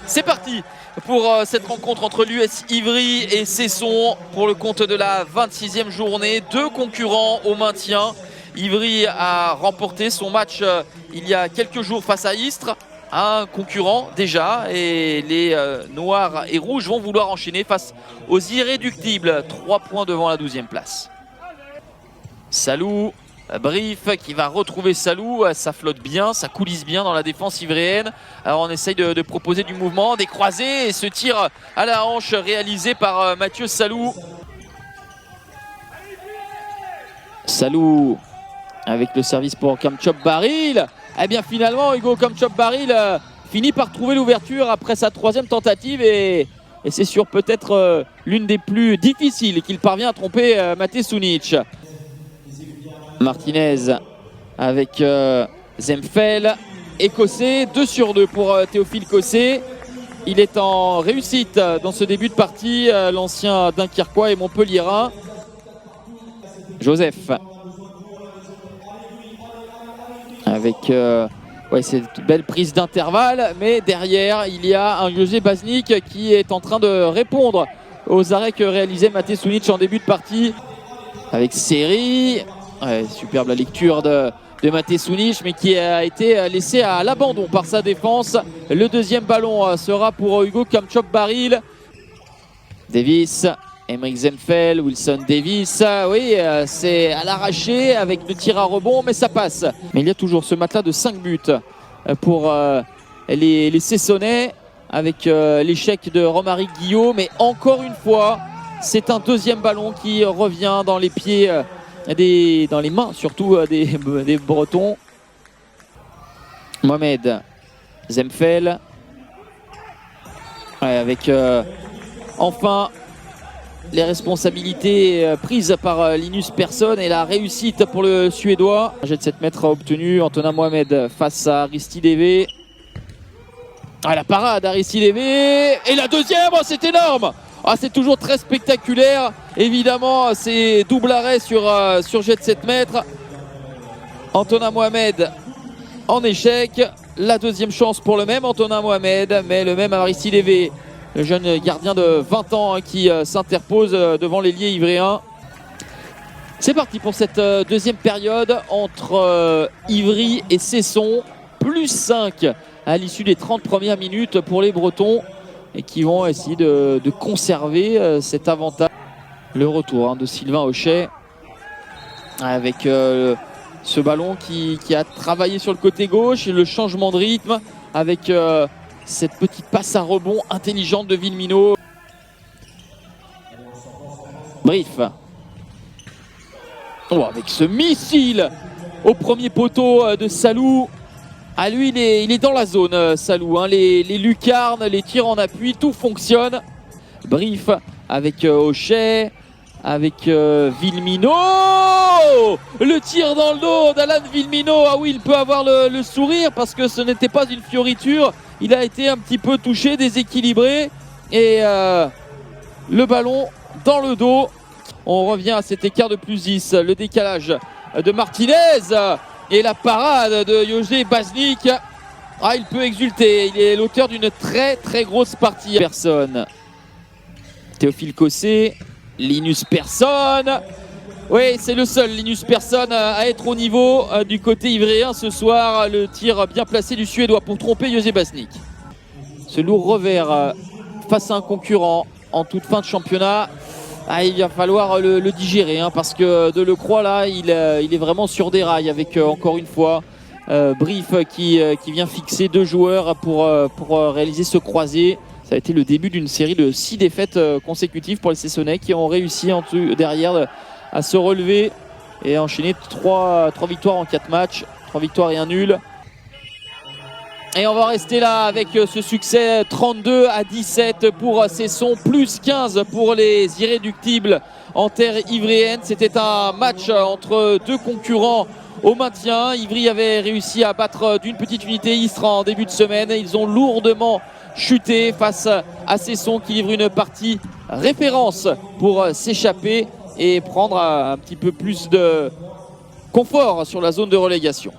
C'est parti pour cette rencontre entre l'US Ivry et Cesson pour le compte de la 26e journée. Deux concurrents au maintien. Ivry a remporté son match il y a quelques jours face à Istres, un concurrent déjà, et les Noirs et Rouges vont vouloir enchaîner face aux Irréductibles. 3 points devant la 12e place. Salou, Brief qui va retrouver Salou, ça flotte bien, ça coulisse bien dans la défense ivréenne. Alors on essaye de proposer du mouvement, des croisés, et ce tir à la hanche réalisé par Mathieu Salou. Salou avec le service pour Kamchop Baril. Eh bien finalement Hugo Kamchop Baril finit par trouver l'ouverture après sa 3e tentative, et c'est sur peut-être l'une des plus difficiles qu'il parvient à tromper Mate Sunic. Martinez avec Zemfel et Cossé, 2 sur 2 pour Théophile Cossé. Il est en réussite dans ce début de partie, l'ancien Dunkerquois et Montpellierin. Joseph avec cette belle prise d'intervalle, mais derrière il y a un José Baznik qui est en train de répondre aux arrêts que réalisait Mate Sunic en début de partie avec Seri. Superbe la lecture de Mate Sunic, mais qui a été laissé à l'abandon par sa défense. Le deuxième ballon sera pour Hugo Kamchop Baril. Davis, Emerick Zemfel, Wilson Davis. Oui, c'est à l'arraché avec le tir à rebond, mais ça passe. Mais il y a toujours ce matelas de 5 buts pour les Cessonnais, avec l'échec de Romaric Guillot. Mais encore une fois, c'est un deuxième ballon qui revient dans les pieds, dans les mains surtout des Bretons. Mohamed Zemfel avec enfin les responsabilités prises par Linus Persson et la réussite pour le Suédois. Un jet de 7 mètres obtenu, Antonin Mohamed face à Aristide. La parade Aristide, et la deuxième, c'est énorme. C'est toujours très spectaculaire. Évidemment, c'est double arrêt sur jet de 7 mètres. Antonin Mohamed en échec. La deuxième chance pour le même Antonin Mohamed, mais le même Aristide, le jeune gardien de 20 ans qui s'interpose devant l'ailier ivréen. C'est parti pour cette deuxième période entre Ivry et Cesson. Plus 5 à l'issue des 30 premières minutes pour les Bretons, et qui vont essayer de conserver cet avantage. Le retour de Sylvain Hochet avec ce ballon qui a travaillé sur le côté gauche, et le changement de rythme avec cette petite passe à rebond intelligente de Villemino. Brief. Avec ce missile au premier poteau de Salou. Lui, il est dans la zone, Salou. Les lucarnes, les tirs en appui, tout fonctionne. Brief avec Hochet, avec Villemino. Le tir dans le dos d'Alan Villemino. Oui, il peut avoir le sourire parce que ce n'était pas une fioriture. Il a été un petit peu touché, déséquilibré. Et le ballon dans le dos. On revient à cet écart de plus 10. Le décalage de Martinez. Et la parade de José Baznik. Il peut exulter. Il est l'auteur d'une très très grosse partie. Persson. Théophile Cossé. Linus Persson. Oui, c'est le seul Linus Persson à être au niveau du côté ivréen ce soir. Le tir bien placé du Suédois pour tromper José Baznik. Ce lourd revers face à un concurrent en toute fin de championnat. Il va falloir le digérer, parce que Delecroix là, il est vraiment sur des rails avec encore une fois Brief qui vient fixer 2 joueurs pour réaliser ce croisé. Ça a été le début d'une série de 6 défaites consécutives pour les Cessonnais, qui ont réussi derrière à se relever et enchaîner 3 victoires en 4 matchs, 3 victoires et 1 nul. Et on va rester là avec ce succès 32-17 pour Cesson, plus 15 pour les Irréductibles en terre ivréenne. C'était un match entre 2 concurrents au maintien. Ivry avait réussi à battre d'une petite unité Istres en début de semaine. Ils ont lourdement chuté face à Cesson, qui livre une partie référence pour s'échapper et prendre un petit peu plus de confort sur la zone de relégation.